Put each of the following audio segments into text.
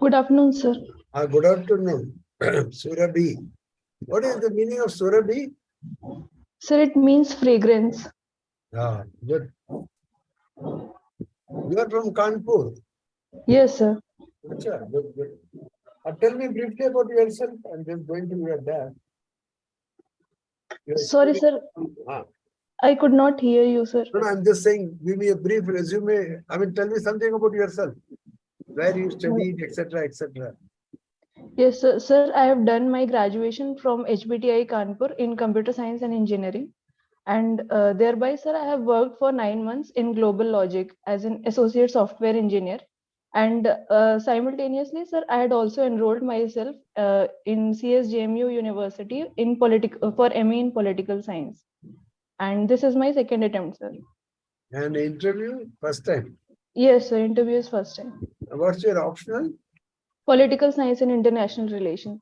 Good afternoon, sir. Good afternoon, Surabhi. What is the meaning of Surabhi? Sir, it means fragrance. Good. You are from Kanpur. Yes, sir. Good, good. Tell me briefly about yourself. I'm just going to your dad. Sorry, sir. I could not hear you, sir. No, I'm just saying, give me a brief resume. I mean, tell me something about yourself. Where you studied, etc., etc. Yes, sir. Sir, I have done my graduation from HBTI Kanpur in computer science and engineering. And thereby, sir, I have worked for 9 months in Global Logic as an associate software engineer. And simultaneously, sir, I had also enrolled myself in CSJMU University in for ME in political science. And this is my second attempt, sir. And interview, first time? Yes, sir. Interview is first time. What's your optional? Political science and international relations.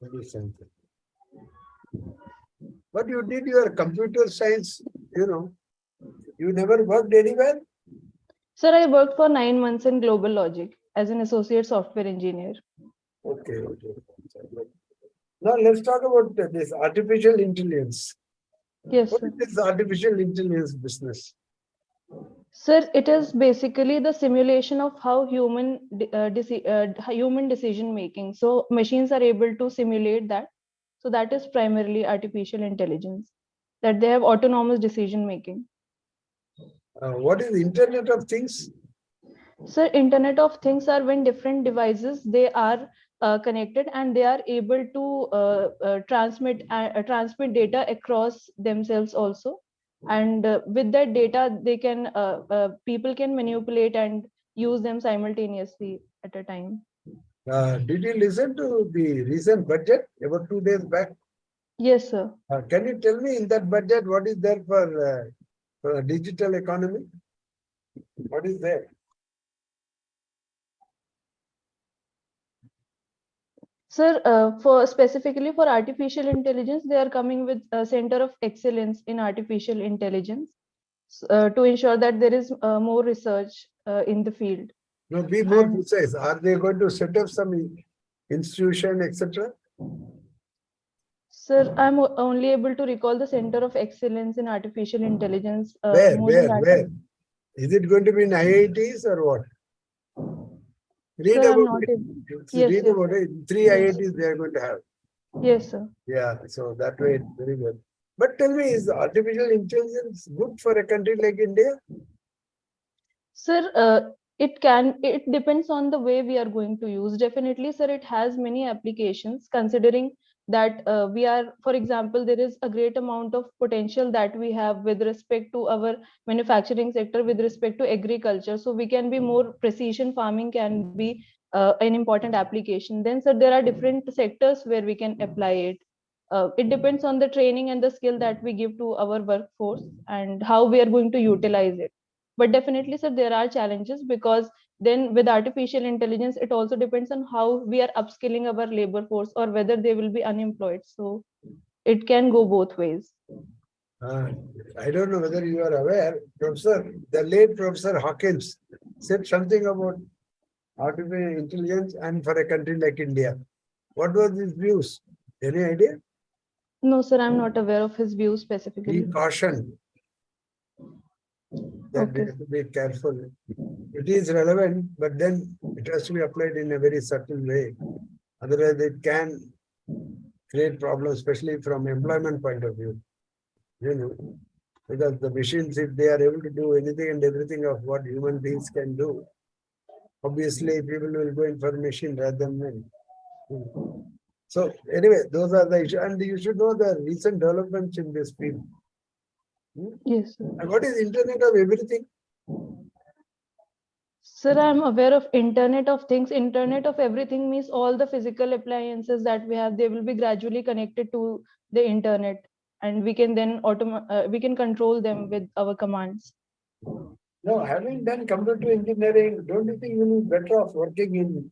But you did your computer science, you never worked anywhere? Sir, I worked for 9 months in Global Logic as an associate software engineer. Okay. Now let's talk about this artificial intelligence. Yes, what sir. is this artificial intelligence business? Sir, it is basically the simulation of how human decision making. So machines are able to simulate that. So that is primarily artificial intelligence, that they have autonomous decision making. What is Internet of Things? So Internet of Things are when different devices, they are connected and they are able to transmit data across themselves also. And with that data, they can people can manipulate and use them simultaneously at a time. Did you listen to the recent budget about 2 days back? Yes, sir. Can you tell me in that budget what is there for digital economy? What is there? Sir, for specifically for artificial intelligence, they are coming with a center of excellence in artificial intelligence to ensure that there is more research in the field. No, be more precise. Are they going to set up some institution, etc.? Sir, I'm only able to recall the center of excellence in artificial intelligence. Where? Is it going to be in IITs or what? Read Sir, about it. Read about it. 3 IITs they are going to have. Yes, sir. Yeah, so that way it's very good. But tell me, is artificial intelligence good for a country like India? Sir, it depends on the way we are going to use. Definitely, sir, it has many applications, considering that we are, for example, there is a great amount of potential that we have with respect to our manufacturing sector, with respect to agriculture. So we can be more precision farming can be an important application. Then, sir, there are different sectors where we can apply it. It depends on the training and the skill that we give to our workforce and how we are going to utilize it. But definitely, sir, there are challenges, because then with artificial intelligence, it also depends on how we are upskilling our labor force or whether they will be unemployed. So it can go both ways. I don't know whether you are aware, the late Professor Hawkins said something about artificial intelligence and for a country like India. What was his views? Any idea? No, sir, I'm not aware of his views specifically. He cautioned that we have to be careful. It is relevant, but then it has to be applied in a very subtle way. Otherwise, it can create problems, especially from employment point of view. Because the machines, if they are able to do anything and everything of what human beings can do, obviously people will go in for machine rather than men. So anyway, those are the issues. And you should know the recent developments in this field. Yes, sir. And what is Internet of Everything? Sir, I'm aware of Internet of Things. Internet of Everything means all the physical appliances that we have, they will be gradually connected to the internet, and we can then we can control them with our commands. No, having done computer engineering, don't you think you will be better off working in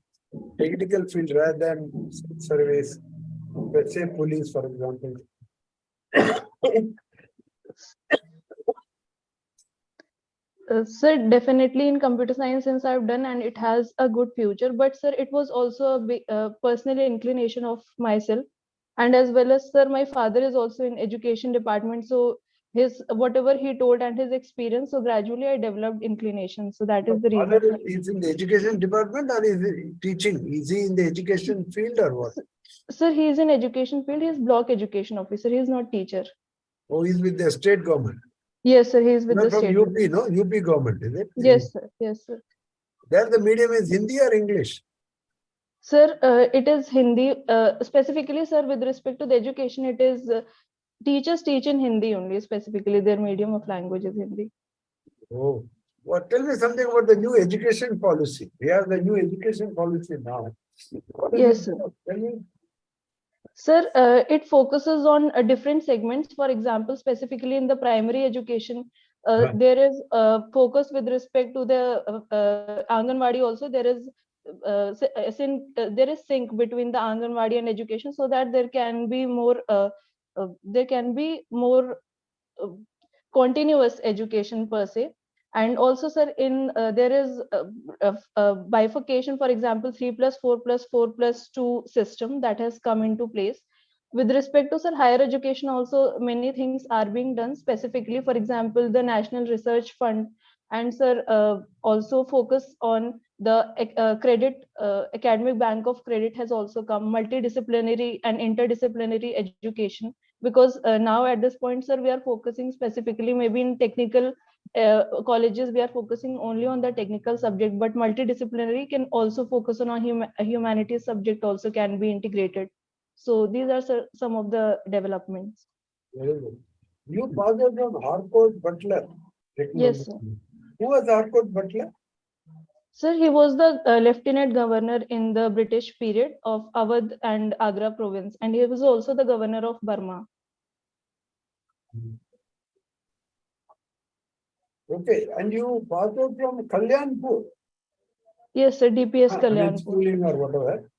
technical field rather than service? Let's say police, for example. Sir, definitely in computer science, since I've done and it has a good future. But sir, it was also a personal inclination of myself, and as well as sir, my father is also in education department. So his whatever he told and his experience, so gradually I developed inclination. So that Your is the reason. father is in the education department or is he teaching? Is he in the education field or what? Sir, he is in education field. He is block education officer. He is not teacher. Oh, he's with the state government. Yes, sir. He is with Not the from state. UP, no? UP government, is it? Yes, sir. Yes, sir. There the medium is Hindi or English? Sir, it is Hindi. Specifically, sir, with respect to the education, it is teachers teach in Hindi only. Specifically, their medium of language is Hindi. Oh, well, tell me something about the new education policy. We have the new education policy now. What is Yes, it? sir. Tell me. Sir, it focuses on different segments. For example, specifically in the primary education, there is focus with respect to the Anganwadi also. There is there is sync between the Anganwadi and education, so that there can be more uh, continuous education per se. And also sir, in there is bifurcation, for example 3 plus 4 plus 4 plus 2 system that has come into place. With respect to sir higher education also, many things are being done. Specifically, for example, the National Research Fund, and sir also focus on the credit, academic bank of credit has also come, multidisciplinary and interdisciplinary education. Because now at this point sir, we are focusing specifically maybe in technical colleges, we are focusing only on the technical subject, but multidisciplinary can also focus on a humanities subject also can be integrated. So these are some of the developments. Very good. You passed out from Harcourt Butler Yes, Technology. sir. Who was Harcourt Butler? Sir, he was the lieutenant governor in the British period of Awadh and Agra province, and he was also the governor of Burma. Okay, and you passed out from Kalyanpur. Yes, sir, DPS I mean, Kalyanpur. schooling or whatever.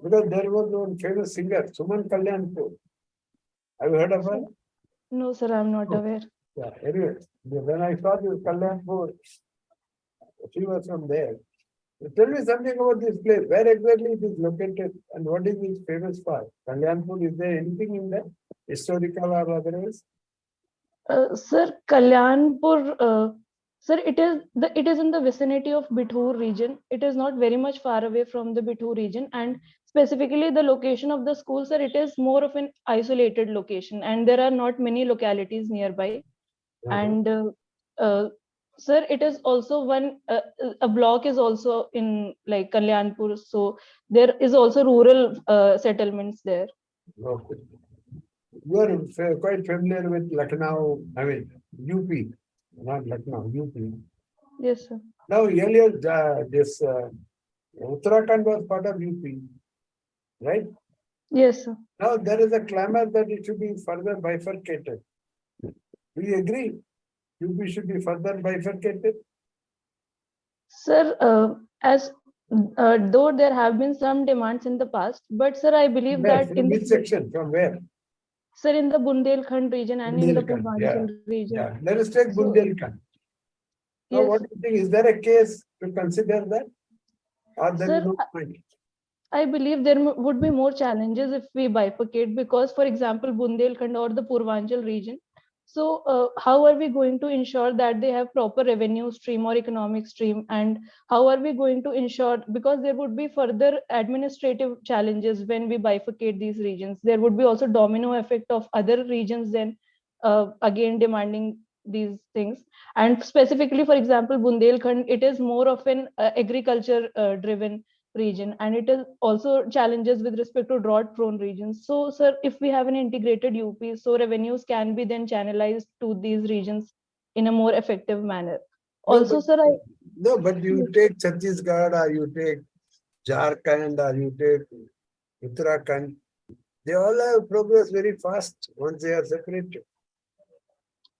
Because there was one famous singer, Suman Kalyanpur. Have you heard of her? No, sir, I'm not aware. Yeah, anyway, when I saw this Kalyanpur, she was from there. So tell me something about this place. Where exactly it is located and what is its famous for? Kalyanpur, is there anything in there? Historical or otherwise? Sir, Kalyanpur, sir, it is in the vicinity of Bithur region. It is not very much far away from the Bithur region, and specifically the location of the school, sir, it is more of an isolated location, and there are not many localities nearby. And uh, sir, it is also a block is also in like Kalyanpur, so there is also rural settlements there. Okay. You are quite familiar with Lucknow, I mean, UP, not Lucknow, UP. Yes, sir. Now, earlier, this Uttarakhand was part of UP, right? Yes, sir. Now, there is a clamor that it should be further bifurcated. Do you agree? UP should be further bifurcated? Sir, as though there have been some demands in the past, but sir, I believe Where? that From which section? From where? sir, in the Bundelkhand region and in the Bundelkhand, yeah. Purvanchal region. Yeah, let us take So, Bundelkhand. Now, yes, what do you think? Is there a case to consider that? Or there is sir, no point? I believe there would be more challenges if we bifurcate, because, for example, Bundelkhand or the Purvanchal region. So, how are we going to ensure that they have proper revenue stream or economic stream? And how are we going to ensure, because there would be further administrative challenges when we bifurcate these regions. There would be also domino effect of other regions then again demanding these things. And specifically, for example, Bundelkhand, it is more of an agriculture driven region, and it is also challenges with respect to drought prone regions. So sir, if we have an integrated UP, so revenues can be then channelized to these regions in a more effective manner. No, but Also sir, you take Chhattisgarh or you take Jharkhand or you take Uttarakhand, they all have progress very fast once they are separated.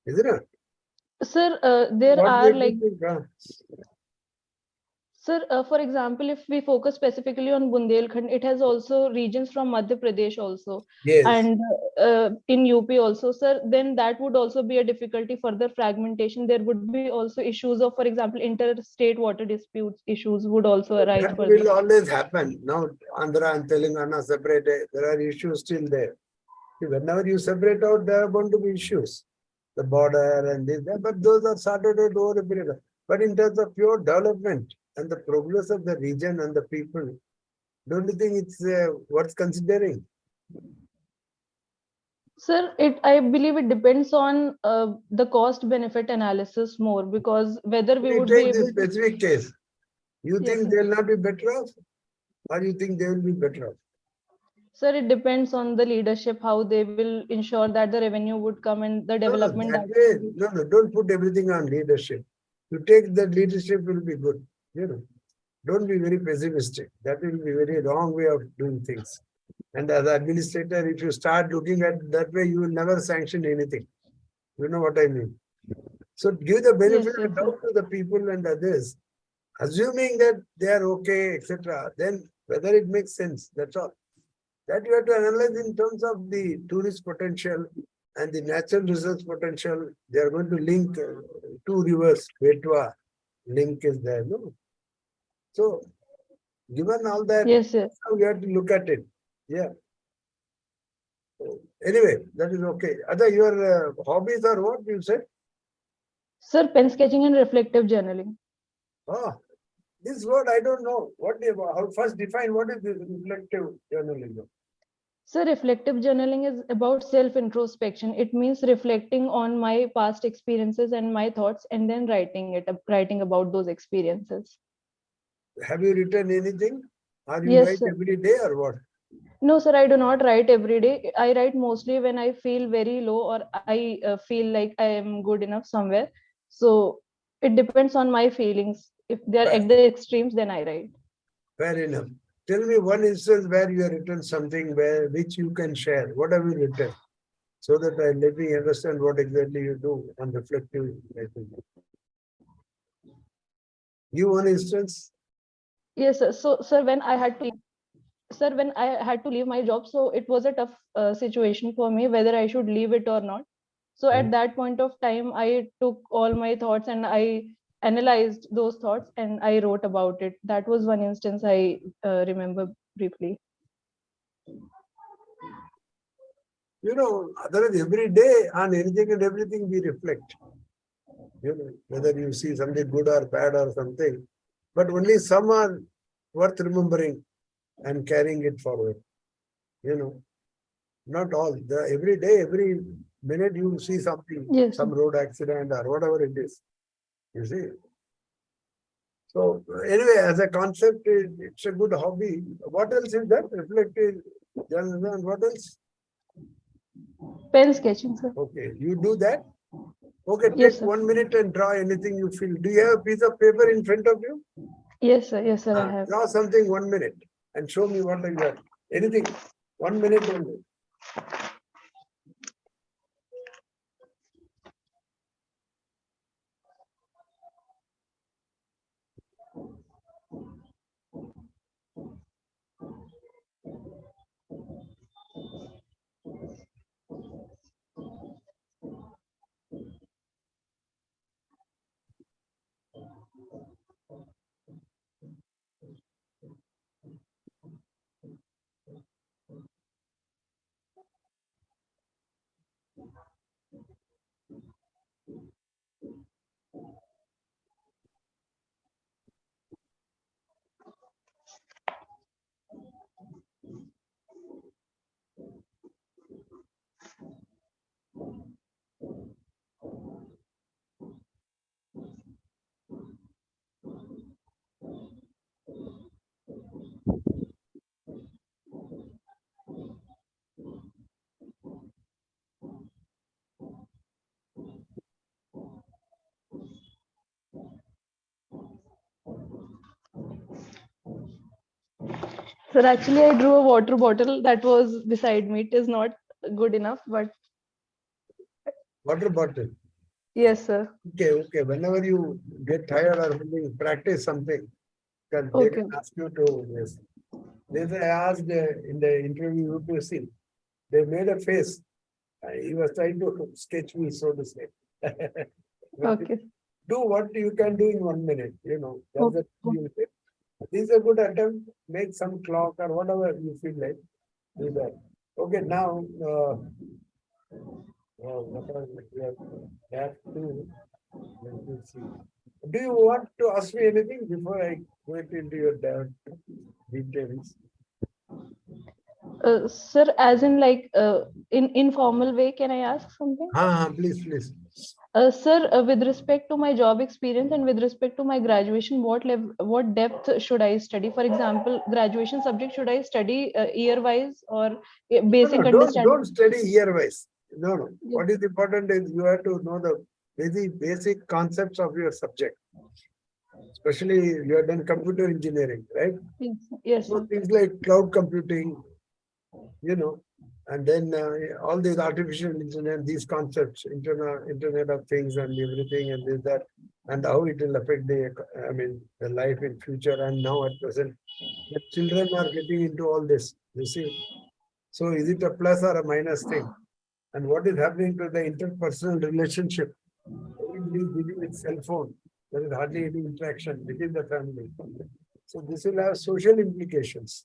Isn't it? sir, there What are makes like you think? Sir, for example, if we focus specifically on Bundelkhand, it has also regions from Madhya Pradesh also, Yes. and in UP also, sir. Then that would also be a difficulty. Further fragmentation. There would be also issues of, for example, interstate water disputes issues would also arise That further. will always happen. Now, Andhra and Telangana separated, there are issues still there. Whenever you separate out, there are going to be issues. The border and this, that, but those are sorted out over a period. But in terms of pure development and the progress of the region and the people, don't you think it's worth considering? Sir, I believe it depends on the cost benefit analysis more, because whether we You would be take this able to. specific case. You Yes, think sir. they'll not be better off, or you think they will be better off? Sir, it depends on the leadership, how they will ensure that the revenue would come and the No, no, development that that way, would be. no, no, don't put everything on leadership. You take that leadership will be good. Don't be very pessimistic. That will be very wrong way of doing things. And as administrator, if you start looking at that way, you will never sanction anything. You know what I mean? So give the benefit Yes, of yes, the sir. doubt to the people and others, assuming that they are okay, etc. Then whether it makes sense, that's all. That you have to analyze in terms of the tourist potential and the natural resource potential. They are going to link two rivers, Betwa link is there. No? So given all that, Yes, sir. now you have to look at it. Yeah. Anyway, that is okay. Other your hobbies are what you said? Sir, pen sketching and reflective journaling. Ah, this word I don't know. How first define what is this reflective journalism? Sir, reflective journaling is about self introspection. It means reflecting on my past experiences and my thoughts and then writing about those experiences. Have you written anything? Or you Yes, write sir. every day or what? No, sir, I do not write every day. I write mostly when I feel very low or I feel like I am good enough somewhere. So it depends on my feelings. If they are Fair, at the extremes, then I write. fair enough. Tell me one instance where you have written something where which you can share. What have you written? So that I let me understand what exactly you do on reflective writing. Give one instance. Yes, sir. So, when I had to leave my job, so it was a tough situation for me whether I should leave it or not. So at that point of time, I took all my thoughts and I analyzed those thoughts and I wrote about it. That was one instance I remember briefly. Otherwise every day on anything and everything we reflect. Whether you see something good or bad or something, but only some are worth remembering and carrying it forward. Not all. Every day, every minute you see something, Yes, some sir. road accident or whatever it is. You see. So anyway, as a concept, it's a good hobby. What else is that? Reflective journalism and what else? Pen sketching, sir. Okay, you do that? Okay, Yes, take sir. 1 minute and draw anything you feel. Do you have a piece of paper in front of you? Yes, sir. Yes, sir. I have. Draw something 1 minute and show me what you got. Anything. 1 minute only. Sir, actually, I drew a water bottle that was beside me. It is not good enough, but Water bottle. yes, sir. Okay. Whenever you get tired or something, practice something. Because they Okay. can ask you to this. This I asked in the interview UPSC. They made a face. He was trying to sketch me, so to say. But Okay. do what you can do in 1 minute, That's Okay. the you say. This is a good attempt. Make some clock or whatever you feel like. Do that. Okay, now what are we have that too. Let me see. Do you want to ask me anything before I go into your details? Sir, as in like in informal way, can I ask something? Please, please. Sir, with respect to my job experience and with respect to my graduation, what depth should I study? For example, graduation subject should I study year wise or No, basic understanding? don't study year wise. No. Yes. What is important is you have to know the basic concepts of your subject. Especially you have done computer engineering, right? Yes. Yes. So things like cloud computing, and then all these artificial intelligence, these concepts, internet of things and everything and this, that, and how it will affect the life in future and now at present. The children are getting into all this, you see. So is it a plus or a minus thing? And what is happening to the interpersonal relationship? Everybody is busy with cell phone. There is hardly any interaction within the family. So this will have social implications.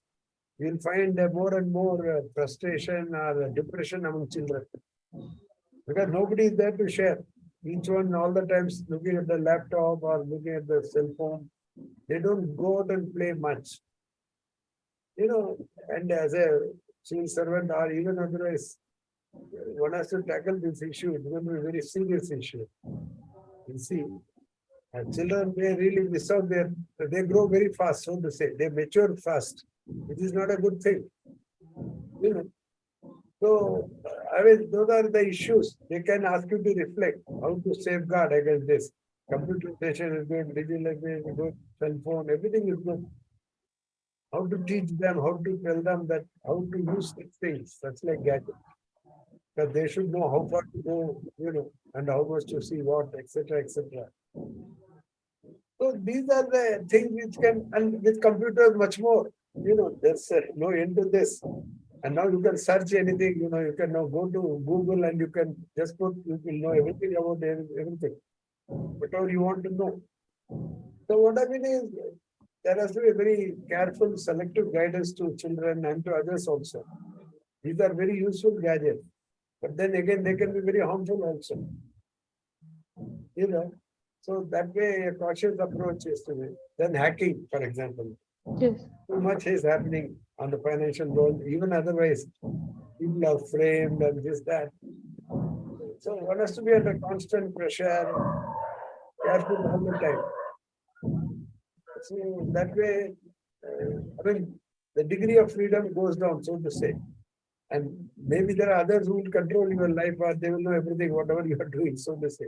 You'll find more and more frustration or depression among children because nobody is there to share. Each one all the times looking at the laptop or looking at the cell phone. They don't go out and play much. And as a civil servant or even otherwise, one has to tackle this issue. It's going to be a very serious issue. You see, children, they really miss out they grow very fast, so to say. They mature fast. It is not a good thing. So, those are the issues. They can ask you to reflect how to safeguard against this. Computerization is good, digitalization is good, cell phone, everything is good. How to teach them, how to tell them that how to use these things, such like gadgets. Because they should know how far to go, and how much to see what, etc., etc. So these are the things which can, and with computers much more, there's no end to this. And now you can search anything, you can now go to Google and you can just put, you will know everything about everything, whatever you want to know. So what I mean is, there has to be a very careful, selective guidance to children and to others also. These are very useful gadgets, but then again, they can be very harmful also. So that way, a cautious approach is to be. Then hacking, for example. Yes. Too much is happening on the financial world, even otherwise. People are framed and this, that. So one has to be under constant pressure, careful all the time. So that way, the degree of freedom goes down, so to say. And maybe there are others who will control your life or they will know everything, whatever you are doing, so to say.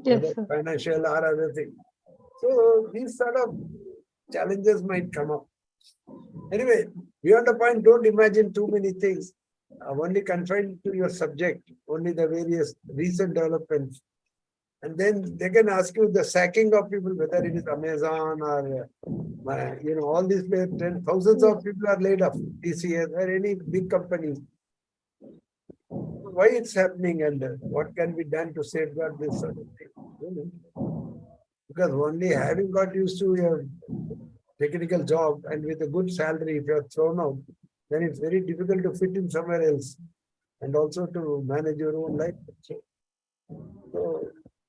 Yes, Whether sir. financial or other thing. So these sort of challenges might come up. Anyway, beyond the point, don't imagine too many things. Only confined to your subject, only the various recent developments. And then they can ask you the sacking of people, whether it is Amazon or, all these thousands of people are laid off, TCS or any big companies. Why it's happening and what can be done to safeguard this sort of thing? Because only having got used to your technical job and with a good salary, if you are thrown out, then it's very difficult to fit in somewhere else and also to manage your own life. So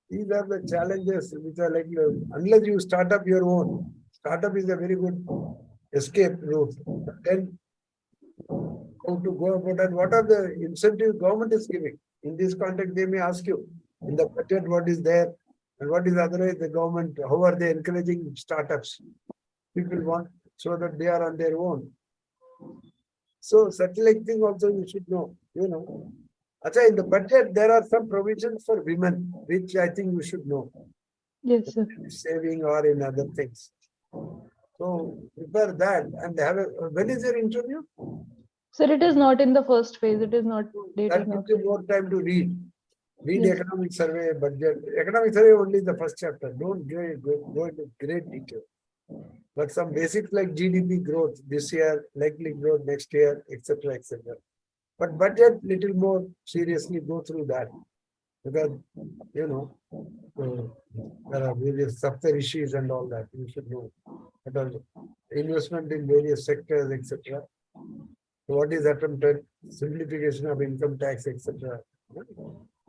these are the challenges which are like, unless you start up your own, startup is a very good escape route. Then how to go about and what are the incentives government is giving? In this context, they may ask you in the budget what is there and what is otherwise the government, how are they encouraging startups? People want so that they are on their own. So such like thing also you should know, in the budget, there are some provisions for women, which I think you should know. Yes, sir. Saving or in other things. So prepare that and have when is your interview? Sir, it is not in the first phase. It is not. That gives you more time to read. Read Yes. economic survey, budget. Economic survey only the first chapter. Don't go into great detail. but some basics like GDP growth this year, likely growth next year, etc., etc. But budget little more seriously go through that, because you know there are various sub issues and all that you should know. But investment in various sectors, etc. What is attempted, simplification of income tax, etc.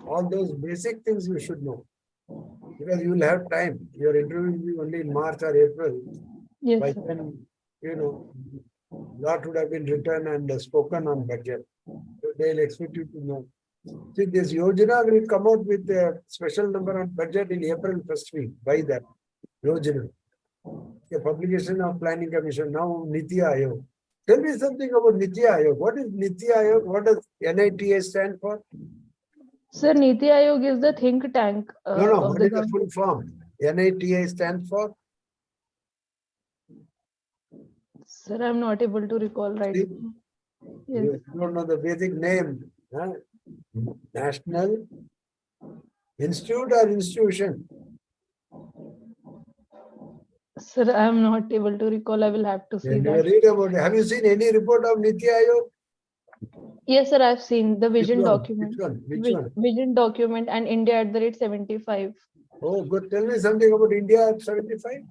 All those basic things you should know, because you will have time. Your interview will be only in March or April. Yes, By sir. then, lot would have been written and spoken on budget. So they'll expect you to know. See, this Yojana will come out with a special number on budget in April first week. By that Yojana, a publication of Planning Commission, now Niti Aayog. Tell me something about Niti Aayog. What is Niti Aayog? What does NITA stand for? Sir, Niti Aayog is the think tank No. of What the is the government. full form? NITA stands for? Sir, I'm not able to recall right See, now. Yes. you don't know the basic name. Huh? National Institute or institution? Sir, I'm not able to recall. I will have to see You that. read about it. Have you seen any report of Niti Aayog? Yes, sir, I've seen the vision Which one? document. Which one? Vision document and India at the rate 75. Oh, good. Tell me something about India at 75.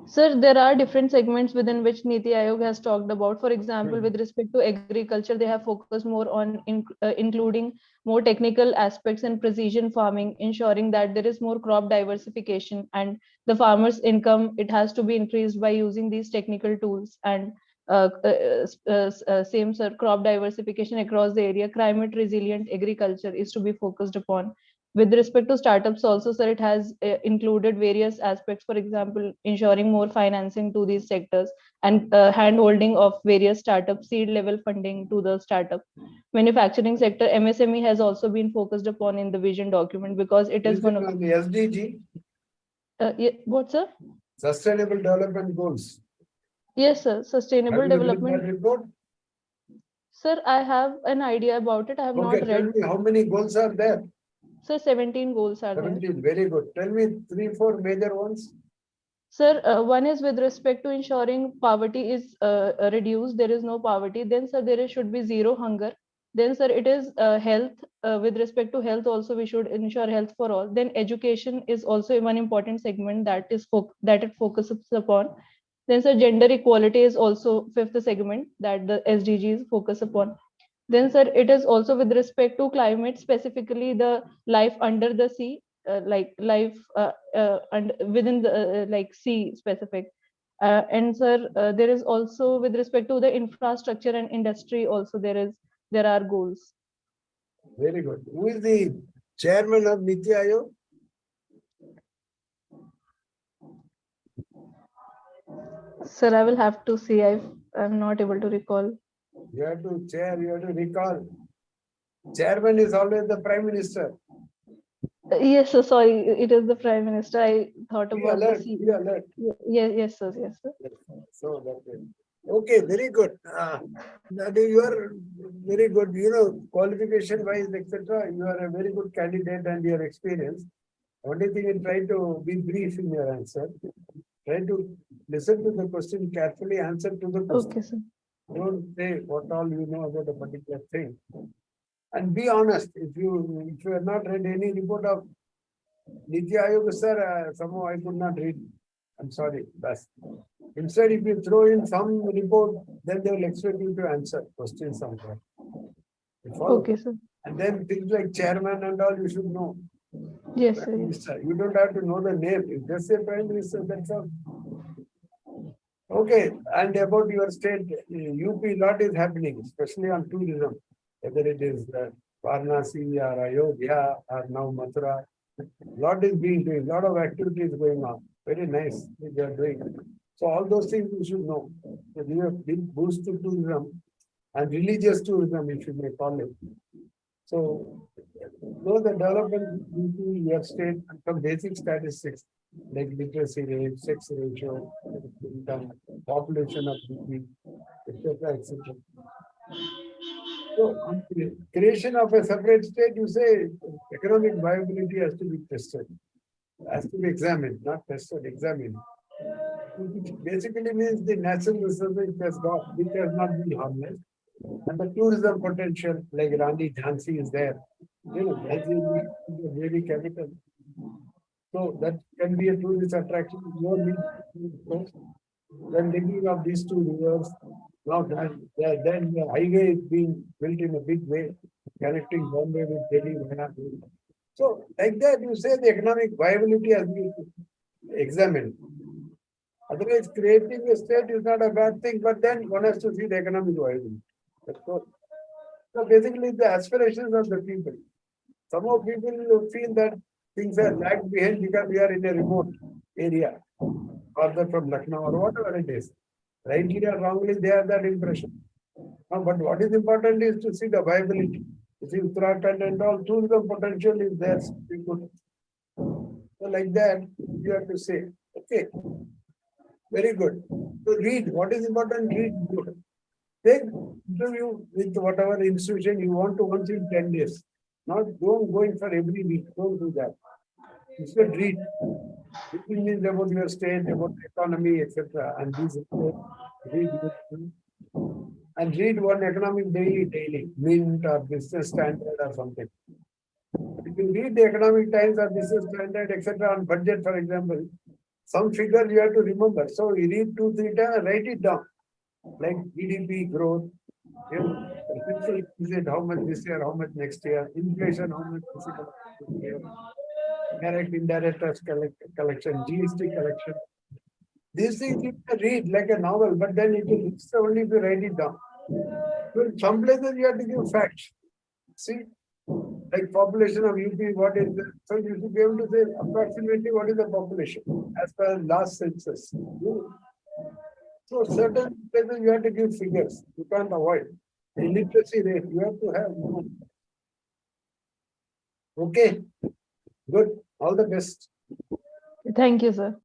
Sir, there are different segments within which Niti Aayog has talked about. For example, with respect to agriculture, they have focused more on including more technical aspects and precision farming, ensuring that there is more crop diversification and the farmer's income, it has to be increased by using these technical tools and same sir, crop diversification across the area, climate resilient agriculture is to be focused upon. With respect to startups also, sir, it has included various aspects, for example, ensuring more financing to these sectors and hand-holding of various startup seed level funding to the startup. Manufacturing sector, MSME has also been focused upon in the vision document because it is Is one it of on the SDG? what, sir? Sustainable Development Goals. Yes, sir. Have Sustainable you read development. that report? Sir, I have an idea about it. I have Okay, not tell read. me how many goals are there? Sir, 17 goals are there. 17, very good. Tell me 3-4 major ones. Sir, one is with respect to ensuring poverty is reduced. There is no poverty. Then, sir, should be zero hunger. Then, sir, it is health. With respect to health, also we should ensure health for all. Then, education is also one important segment that that it focuses upon. Then, sir, gender equality is also fifth segment that the SDGs focus upon. Then, sir, it is also with respect to climate, specifically the life under the sea, like life and within the like sea specific. And sir, there is also with respect to the infrastructure and industry. Also, there are goals. Very good. Who is the chairman of Niti Aayog? Sir, I will have to see. I'm not able to recall. You have to chair, you have to recall. Chairman is always the Prime Minister. Yes, sir. Sorry, it is the Prime Minister. I thought Be about the alert, sea. be alert. Yes, yes, sir. Yes, sir. So that is okay, very good. That is, you are very good. Qualification wise, etc. You are a very good candidate and your experience. Only thing is try to be brief in your answer. Try to listen to the question carefully, answer to the question. Okay, sir. Don't say what all you know about a particular thing. And be honest. If you have not read any report of Niti Aayog, sir, somehow I could not read. I'm sorry. That's instead, if you throw in some report, then they will expect you to answer questions on that. You follow? Okay, sir. And then things like chairman and all, you should know. Yes, sir. Prime Yes. Minister. You don't have to know the name. You just say Prime Minister, that's all. Okay, and about your state, UP, lot is happening, especially on tourism, whether it is Varanasi or Ayodhya or now Mathura. Lot is being doing, lot of activities going on. Very nice they are doing. So all those things you should know. So give a big boost to tourism and religious tourism, if you may call it. So know the development in your state, some basic statistics like literacy rate, sex ratio, income, population of people, etc., etc. So on the creation of a separate state, you say economic viability has to be tested, has to be examined, not tested, examined. which basically means the natural resources it has got, which has not been harnessed. And the tourism potential, like Rani Jhansi is there. Jhansi is the very capital. So that can be a tourist attraction. More need coast. Then linking of these two rivers. Now then the highway is being built in a big way, connecting Bombay with Delhi. So like that, you say the economic viability has been examined. Otherwise, creating a state is not a bad thing, but then one has to see the economic viability. So basically, the aspirations of the people. Some of people feel that things are lagged behind because we are in a remote area, further from Lucknow or whatever it is. Rightly or wrongly, they have that impression. But what is important is to see the viability. You see, Uttarakhand and all, tourism potential is there. People. So like that, you have to say, okay, very good. So read. What is important? Read good. Take interview with whatever institution you want to once in 10 days. Not don't go in for every week. Don't do that. Instead, read. Reading means about your state, about the economy, etc. And these read and read one economic daily, Mint or Business Standard or something. If you read the Economic Times or Business Standard, etc. on budget, for example, some figure you have to remember. So you read 2-3 times, write it down. Like GDP growth, how much this year, how much next year, inflation, how much this year, direct, indirect tax collection, GST collection. These things you can read like a novel, but then it will reach only if you write it down. So in some places you have to give facts. See, like population of UP, what is the, so you should be able to say approximately what is the population as per last census. So certain places you have to give figures. You can't avoid. The illiteracy rate, you have to have. Okay, good. All the best. Thank you, sir.